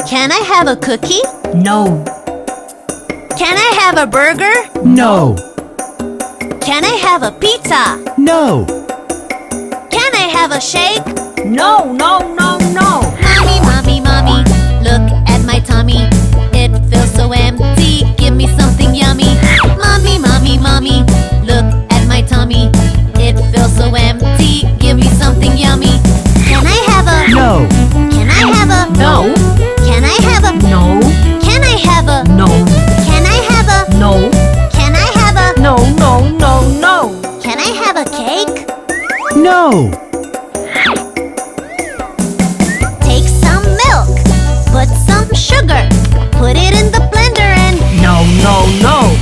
Can I have a cookie? No. Can I have a burger? No. Can I have a pizza? No. Can I have a shake? No, no, no, no. Mommy, mommy, mommy, look at my tummy. It feels so empty, give me something yummy. Mommy, mommy, mommy, look at my tummy. It feels so empty, give me something yummy. Can I have a... No. Can I have a... No. Can I have a... No. Can I have a... No. Can I have a... No. Can I have a... No, no, no, no. Can I have a cake? No. Take some milk, put some sugar, put it in the blender and No, no, no.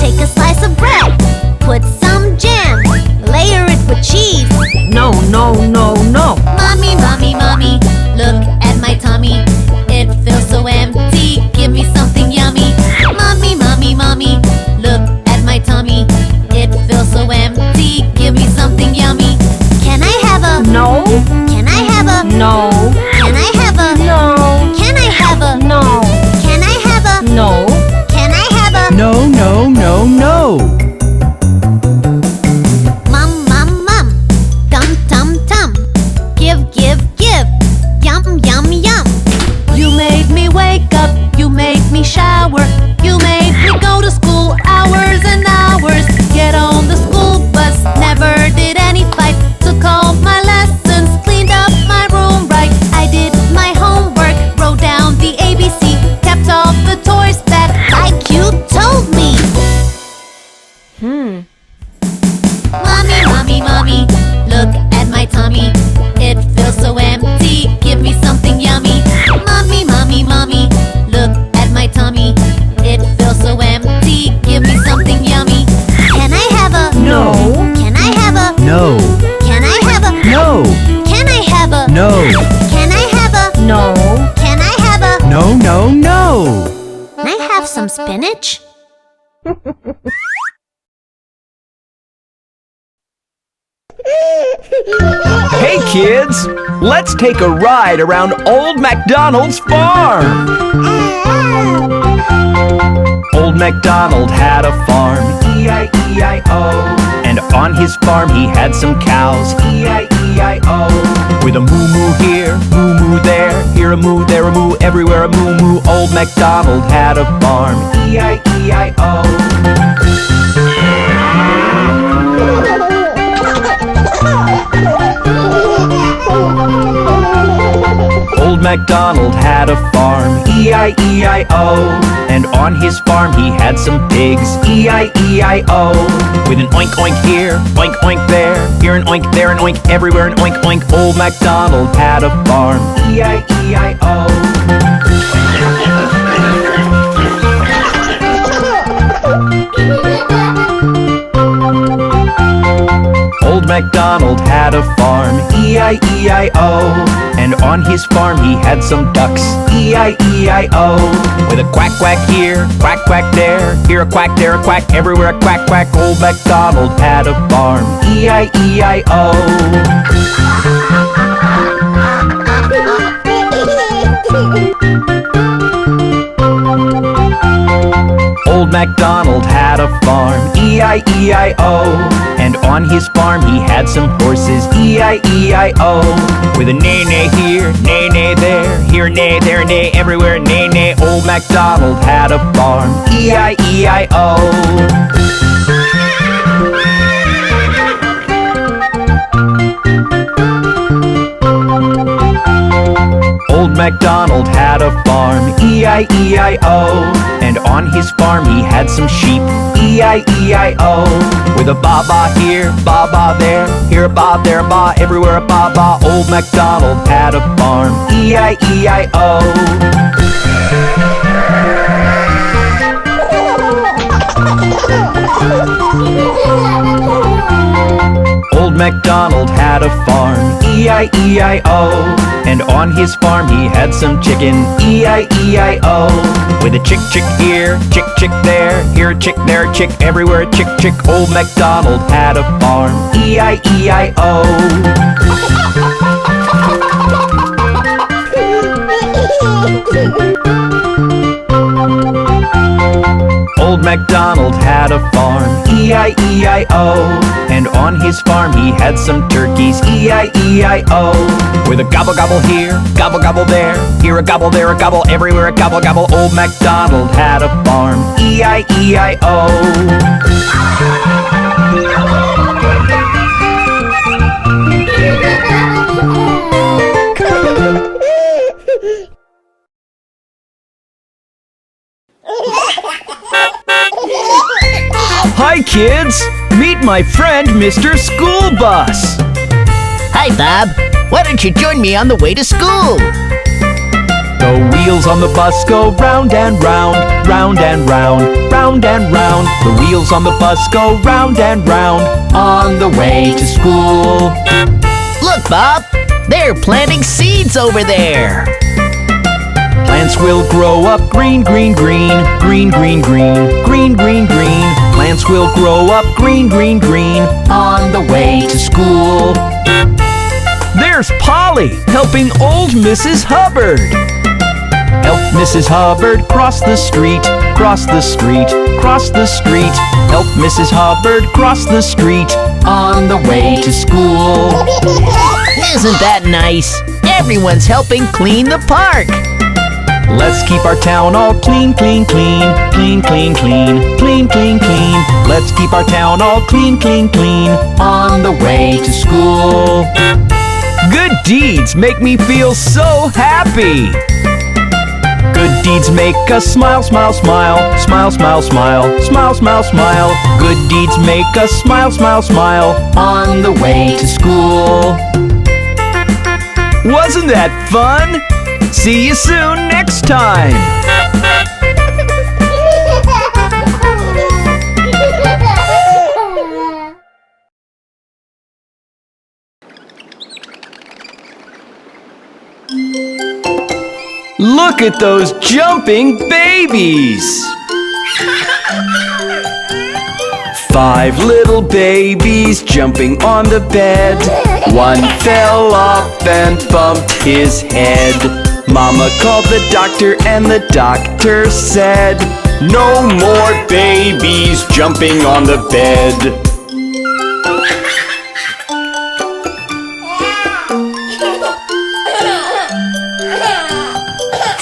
take a slice of bread, put some jam, layer it with cheese. No, no, no, no. Mommy, mommy, mommy, look at my tummy. It feels so empty, give me something yummy. Mommy, mommy, mommy, look at my tummy. It feels so empty, give me something yummy. Can I have a... No. Can I have a... No. Can I have a... No. Can I have a... No. Can I have a... No. Can I have a... No, no, no, no. Mum, mum, mum, tum, tum, tum. Give, give, give. Yum, yum, yum. You made me wake up, you made me shower, you made me go to school hours and hours. Get on the school bus, never did any fight. Took all my lessons, cleaned up my room right. I did my homework, wrote down the ABC, kept all the toys back like you told me. Mommy, mommy, mommy, look at my tummy. It feels so empty, give me something yummy. Mommy, mommy, mommy, look at my tummy. It feels so empty, give me something yummy. Can I have a... No. Can I have a... No. Can I have a... No. Can I have a... No. Can I have a... No. Can I have a... No, no, no. Can I have some spinach? Hey kids, let's take a ride around Old MacDonald's farm. Old MacDonald had a farm, E-I-E-I-O. And on his farm he had some cows, E-I-E-I-O. With a moo-moo here, moo-moo there, here a moo, there a moo, everywhere a moo-moo. Old MacDonald had a farm, E-I-E-I-O. Old MacDonald had a farm, E-I-E-I-O. And on his farm he had some pigs, E-I-E-I-O. With an oink oink here, oink oink there, here an oink, there an oink, everywhere an oink oink. Old MacDonald had a farm, E-I-E-I-O. Old MacDonald had a farm, E-I-E-I-O. And on his farm he had some ducks, E-I-E-I-O. With a quack quack here, quack quack there, here a quack, there a quack, everywhere a quack quack. Old MacDonald had a farm, E-I-E-I-O. Old MacDonald had a farm, E-I-E-I-O. And on his farm he had some horses, E-I-E-I-O. With a neigh-neigh here, neigh-neigh there, here neigh, there neigh, everywhere neigh-neigh. Old MacDonald had a farm, E-I-E-I-O. Old MacDonald had a farm, E-I-E-I-O. And on his farm he had some sheep, E-I-E-I-O. With a ba-ba here, ba-ba there, here a ba, there a ba, everywhere a ba-ba. Old MacDonald had a farm, E-I-E-I-O. Old MacDonald had a farm, E-I-E-I-O. And on his farm he had some chicken, E-I-E-I-O. With a chick chick here, chick chick there, here a chick, there a chick, everywhere a chick chick. Old MacDonald had a farm, E-I-E-I-O. Old MacDonald had a farm, E-I-E-I-O. And on his farm he had some turkeys, E-I-E-I-O. With a gobble gobble here, gobble gobble there, here a gobble, there a gobble, everywhere a gobble gobble. Old MacDonald had a farm, E-I-E-I-O. Hi kids! Meet my friend Mr. School Bus! Hi, Bob. Why don't you join me on the way to school? The wheels on the bus go round and round, round and round, round and round. The wheels on the bus go round and round on the way to school. Look, Bob. They're planting seeds over there. Plants will grow up green, green, green, green, green, green, green, green, green. Plants will grow up green, green, green on the way to school. There's Polly helping old Mrs. Hubbard. Help Mrs. Hubbard cross the street, cross the street, cross the street. Help Mrs. Hubbard cross the street on the way to school. Isn't that nice? Everyone's helping clean the park. Let's keep our town all clean, clean, clean, clean, clean, clean, clean, clean, clean. Let's keep our town all clean, clean, clean on the way to school. Good deeds make me feel so happy. Good deeds make us smile, smile, smile, smile, smile, smile, smile, smile, smile. Good deeds make us smile, smile, smile on the way to school. Wasn't that fun? See you soon next time! Look at those jumping babies! 5 little babies jumping on the bed. One fell off and bumped his head. Mama called the doctor and the doctor said, "No more babies jumping on the bed."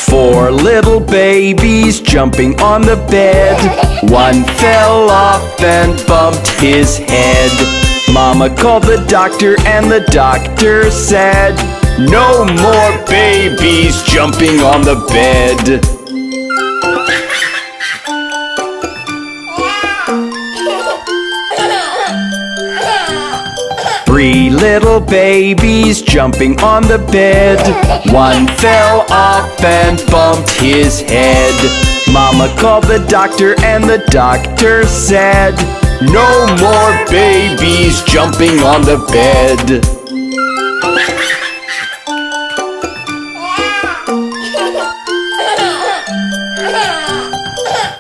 Four little babies jumping on the bed. One fell off and bumped his head. Mama called the doctor and the doctor said, "No more babies jumping on the bed." Three little babies jumping on the bed. One fell off and bumped his head. Mama called the doctor and the doctor said, "No more babies jumping on the bed."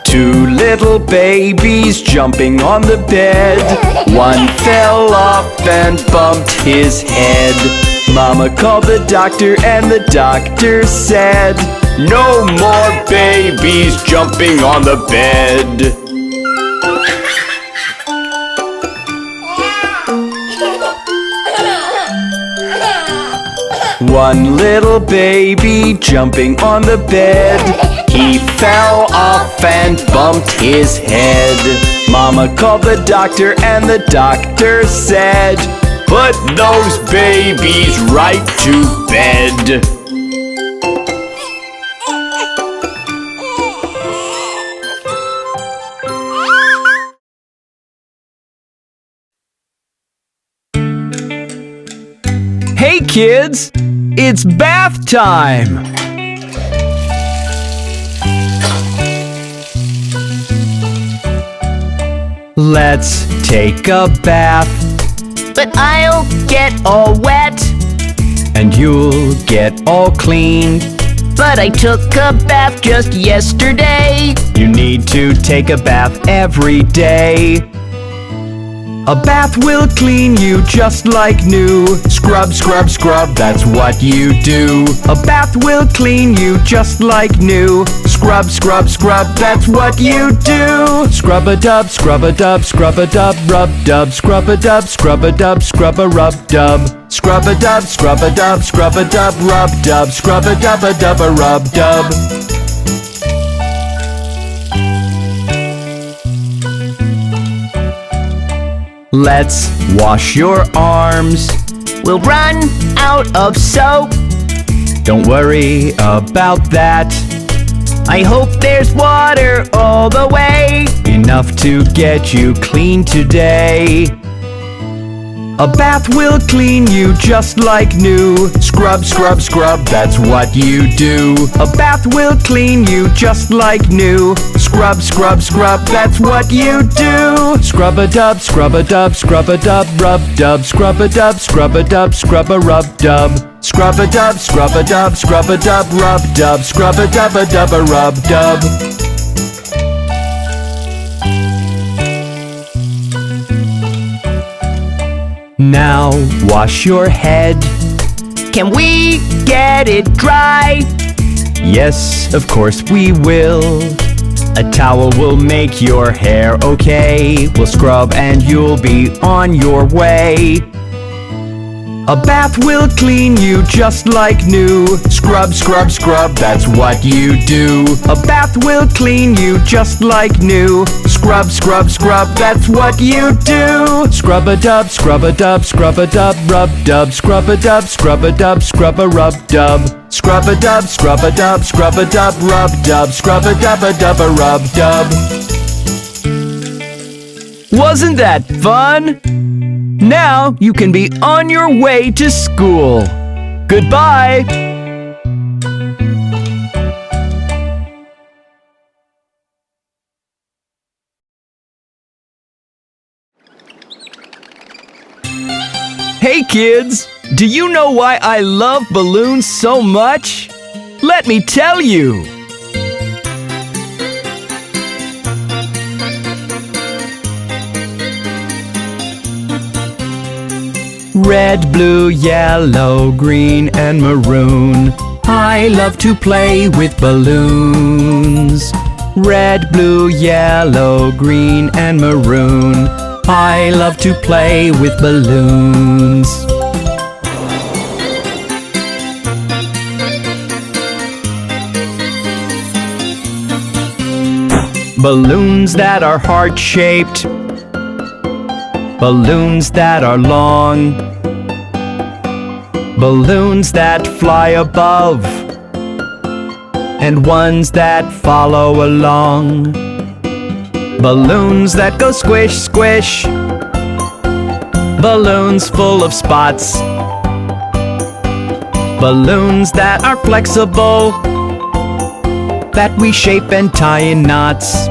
Two little babies jumping on the bed. One fell off and bumped his head. Mama called the doctor and the doctor said, "No more babies jumping on the bed." One little baby jumping on the bed. He fell off and bumped his head. Mama called the doctor and the doctor said, "Put those babies right to bed." Hey kids, it's bath time! Let's take a bath, But I'll get all wet. and you'll get all clean. But I took a bath just yesterday. You need to take a bath every day. A bath will clean you just like new. Scrub, scrub, scrub, that's what you do. A bath will clean you just like new. Scrub, scrub, scrub, that's what you do. Scrub-a-dub, scrub-a-dub, scrub-a-dub, rub-dub, scrub-a-dub, scrub-a-dub, scrub-a-rub-dub. Scrub-a-dub, scrub-a-dub, scrub-a-dub, rub-dub, scrub-a-dub-a-dub-a-rub-dub. Let's wash your arms. We'll run out of soap. Don't worry about that. I hope there's water all the way. Enough to get you clean today. A bath will clean you just like new. Scrub, scrub, scrub, that's what you do. A bath will clean you just like new. Scrub, scrub, scrub, that's what you do. Scrub-a-dub, scrub-a-dub, scrub-a-dub, rub-dub, scrub-a-dub, scrub-a-dub, scrub-a-rub-dub. Scrub-a-dub, scrub-a-dub, scrub-a-dub, rub-dub, scrub-a-dub-a-dub-a-rub-dub. Now wash your head. Can we get it dry? Yes, of course we will. A towel will make your hair okay. We'll scrub and you'll be on your way. A bath will clean you just like new. Scrub, scrub, scrub, that's what you do. A bath will clean you just like new. Scrub, scrub, scrub, that's what you do. Scrub-a-dub, scrub-a-dub, scrub-a-dub, rub-dub, scrub-a-dub, scrub-a-dub, scrub-a-rub-dub. Scrub-a-dub, scrub-a-dub, scrub-a-dub, rub-dub, scrub-a-dub-a-dub-a-rub-dub. Wasn't that fun? Now you can be on your way to school. Goodbye! Hey kids! Do you know why I love balloons so much? Let me tell you! Red, blue, yellow, green, and maroon. I love to play with balloons. Red, blue, yellow, green, and maroon. I love to play with balloons. Balloons that are heart-shaped. Balloons that are long. Balloons that fly above. And ones that follow along. Balloons that go squish, squish. Balloons full of spots. Balloons that are flexible, that we shape and tie in knots.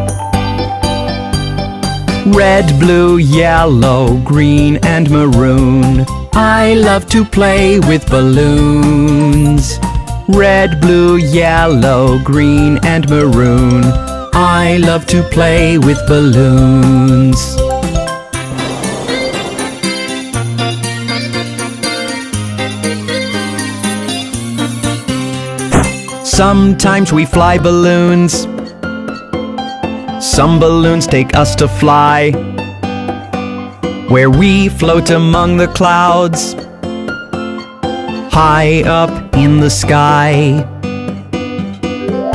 Red, blue, yellow, green, and maroon. I love to play with balloons. Red, blue, yellow, green, and maroon. I love to play with balloons. Sometimes we fly balloons. Some balloons take us to fly, where we float among the clouds, high up in the sky.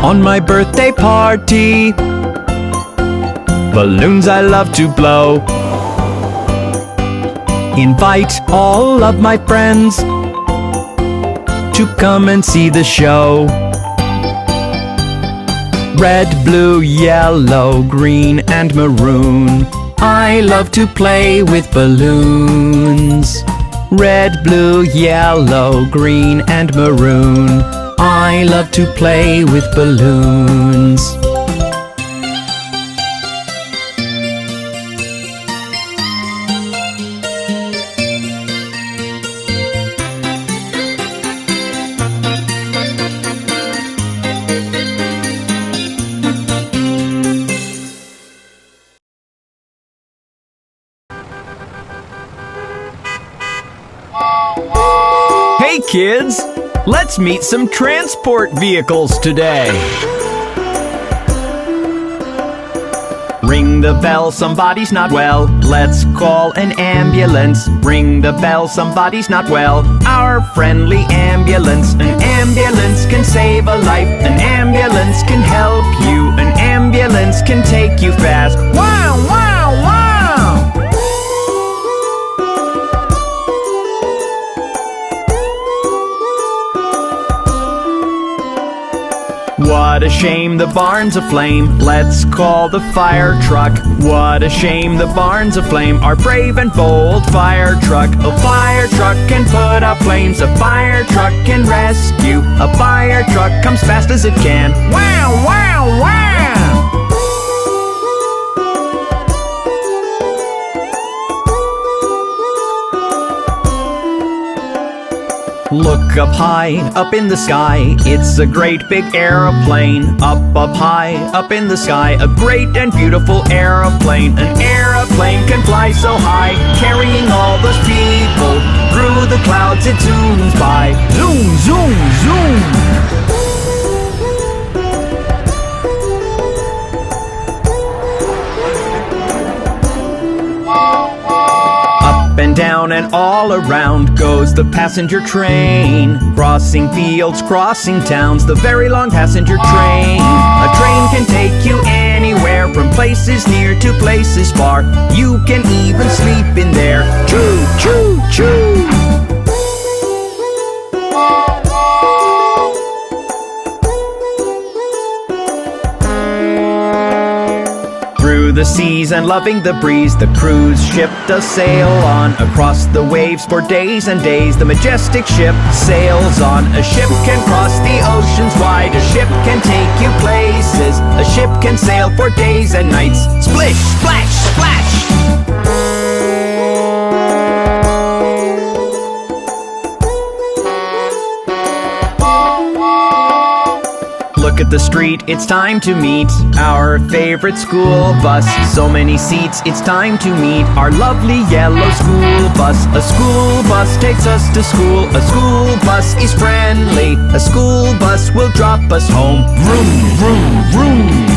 On my birthday party, balloons I love to blow. Invite all of my friends to come and see the show. Red, blue, yellow, green, and maroon. I love to play with balloons. Red, blue, yellow, green, and maroon. I love to play with balloons. Hey kids, let's meet some transport vehicles today. Ring the bell, somebody's not well. Let's call an ambulance. Ring the bell, somebody's not well. Our friendly ambulance. An ambulance can save a life. An ambulance can help you. An ambulance can take you fast. Wow, wow, wow! What a shame the barn's aflame. Let's call the fire truck. What a shame the barn's aflame. Our brave and bold fire truck. A fire truck can put out flames. A fire truck can rescue. A fire truck comes fast as it can. Wow, wow, wow! Look up high, up in the sky. It's a great big aeroplane. Up high, up in the sky. A great and beautiful aeroplane. An aeroplane can fly so high, carrying all those people. Through the clouds it zooms by. Zoom, zoom, zoom. Up and down and all around goes the passenger train. Crossing fields, crossing towns, the very long passenger train. A train can take you anywhere, from places near to places far. You can even sleep in there. Choo, choo, choo. Through the seas and loving the breeze, the cruise ship does sail on. Across the waves for days and days, the majestic ship sails on. A ship can cross the oceans wide. A ship can take you places. A ship can sail for days and nights. Splish, splash, splash! Look at the street, it's time to meet our favorite school bus. So many seats, it's time to meet our lovely yellow school bus. A school bus takes us to school. A school bus is friendly. A school bus will drop us home. Vroom, vroom, vroom.